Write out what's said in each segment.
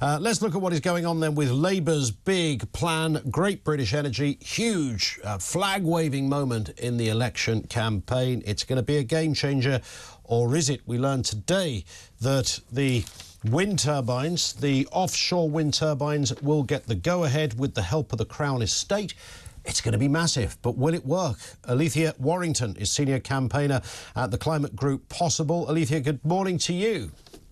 Let's look at what is going on then with Labour's big plan, Great British Energy, huge flag-waving moment in the election campaign. It's going to be a game changer, or is it? We learned today that the wind turbines, the offshore wind turbines, will get the go-ahead with the help of the Crown Estate. It's going to be massive, but will it work? Alethea Warrington is senior campaigner at the climate group Possible. Alethea, good morning to you.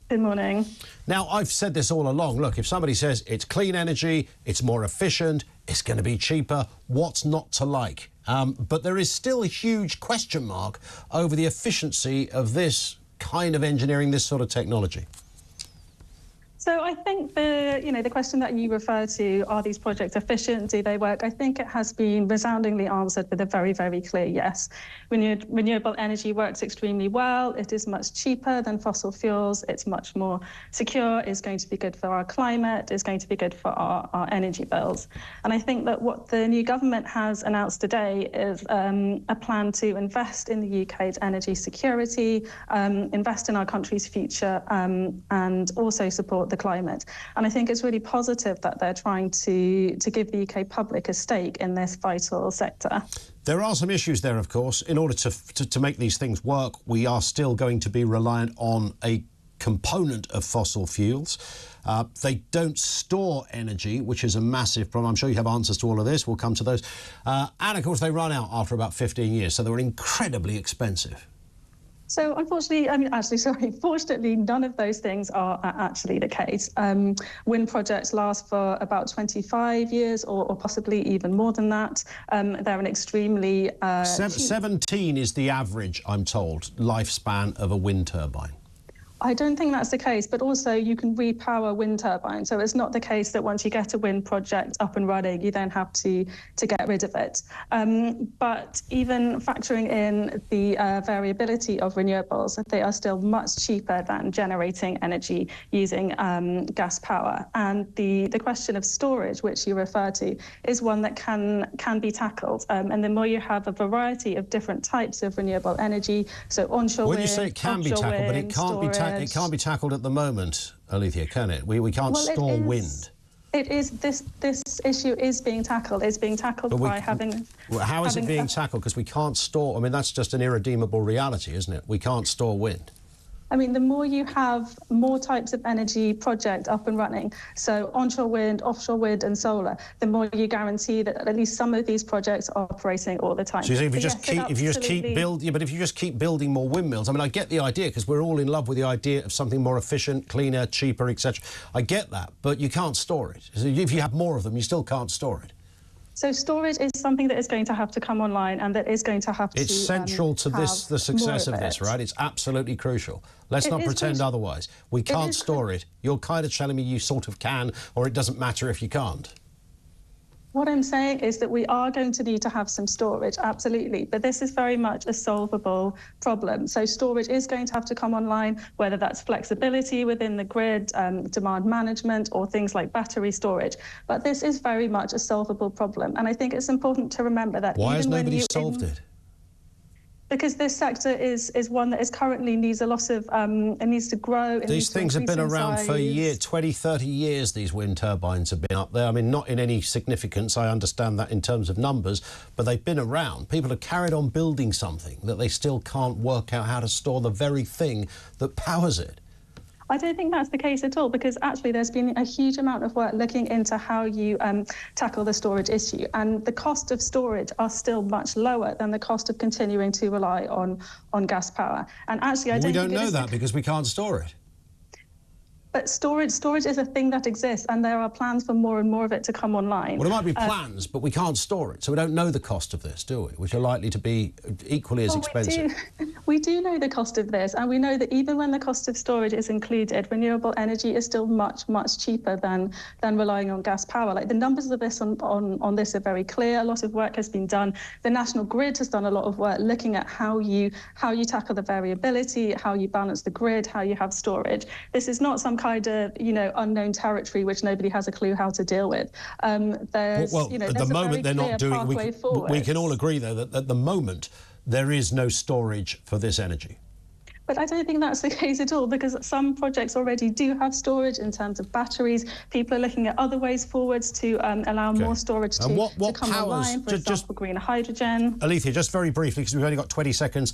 Good morning. Now, I've said this all along. Look, if somebody says it's clean energy, it's more efficient, it's going to be cheaper, what's not to like? But there is still a huge question mark over the efficiency of this kind of engineering, this sort of technology. So I think the question that you refer to, are these projects efficient? Do they work? I think it has been resoundingly answered with a very, very clear yes. Renewable energy works extremely well. It is much cheaper than fossil fuels. It's much more secure. It's going to be good for our climate. It's going to be good for our energy bills. And I think that what the new government has announced today is a plan to invest in the UK's energy security, invest in our country's future, and also support the climate. And I think it's really positive that they're trying to give the UK public a stake in this vital sector. There are some issues there, of course. In order to make these things work, we are still going to be reliant on a component of fossil fuels. They don't store energy, which is a massive problem. I'm sure you have answers to all of this. We'll come to those. And, of course, they run out after about 15 years, so they were incredibly expensive. So fortunately, none of those things are actually the case. Wind projects last for about 25 years or possibly even more than that. They're an extremely... 17 is the average, I'm told, lifespan of a wind turbine. I don't think that's the case, but also you can repower wind turbines. So it's not the case that once you get a wind project up and running, you then have to get rid of it. But even factoring in the variability of renewables, they are still much cheaper than generating energy using gas power. And the question of storage, which you refer to, is one that can be tackled. And the more you have a variety of different types of renewable energy, so onshore wind, when you say it can be tackled, but it can't be tackled. It can't be tackled at the moment, Alethea, can it? We can't store wind. It is. This issue is being tackled. It's being tackled by having... How is it being tackled? Because we can't store... I mean, that's just an irredeemable reality, isn't it? We can't store wind. I mean, the more you have more types of energy project up and running, so onshore wind, offshore wind and solar, the more you guarantee that at least some of these projects are operating all the time. So you think if you just keep building more windmills, I mean, I get the idea because we're all in love with the idea of something more efficient, cleaner, cheaper, etc. I get that, but you can't store it. So if you have more of them, you still can't store it. So storage is something that is going to have to come online and that is going to have to... It's central to the success of this, right? It's absolutely crucial. Let's not pretend otherwise. We can't store it. You're kind of telling me you sort of can, or it doesn't matter if you can't. What I'm saying is that we are going to need to have some storage, absolutely, but this is very much a solvable problem. So storage is going to have to come online, whether that's flexibility within the grid, demand management, or things like battery storage. But this is very much a solvable problem. And I think it's important to remember that... Why has nobody solved it? Because this sector is one that currently needs a lot of... it needs to grow. These things have been around for 20, 30 years, these wind turbines have been up there. I mean, not in any significance, I understand that in terms of numbers, but they've been around. People have carried on building something that they still can't work out how to store the very thing that powers it. I don't think that's the case at all, because actually there's been a huge amount of work looking into how you tackle the storage issue, and the cost of storage are still much lower than the cost of continuing to rely on gas power. And actually, we don't know that because we can't store it. But storage is a thing that exists, and there are plans for more and more of it to come online. Well, there might be plans, but we can't store it, so we don't know the cost of this, do we? Which are likely to be equally as expensive. We do know the cost of this, and we know that even when the cost of storage is included, renewable energy is still much, much cheaper than relying on gas power. Like, the numbers of this on this are very clear. A lot of work has been done. The National Grid has done a lot of work looking at how you tackle the variability, how you balance the grid, how you have storage. This is not some kind of, unknown territory which nobody has a clue how to deal with. There's, at the moment they're not doing. We can all agree, though, that at the moment there is no storage for this energy. But I don't think that's the case at all, because some projects already do have storage in terms of batteries. People are looking at other ways forwards to allow more storage to come online, for example, green hydrogen. Alethea, just very briefly, because we've only got 20 seconds,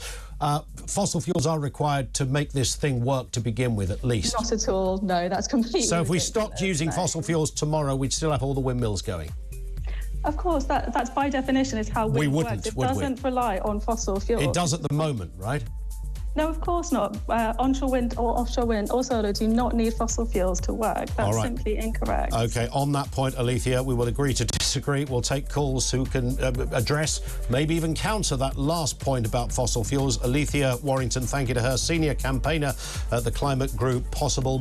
fossil fuels are required to make this thing work to begin with, at least. Not at all, no, that's completely So if we ridiculous. stopped using fossil fuels tomorrow, we'd still have all the windmills going. Of course, that's by definition is how wind works. It doesn't rely on fossil fuels. It does at the moment, right? No, of course not. Onshore wind or offshore wind or solar do not need fossil fuels to work. That's simply incorrect. OK, on that point, Alethea, we will agree to disagree. We'll take calls who can address, maybe even counter that last point about fossil fuels. Alethea Warrington, thank you to her, senior campaigner at the climate group Possible.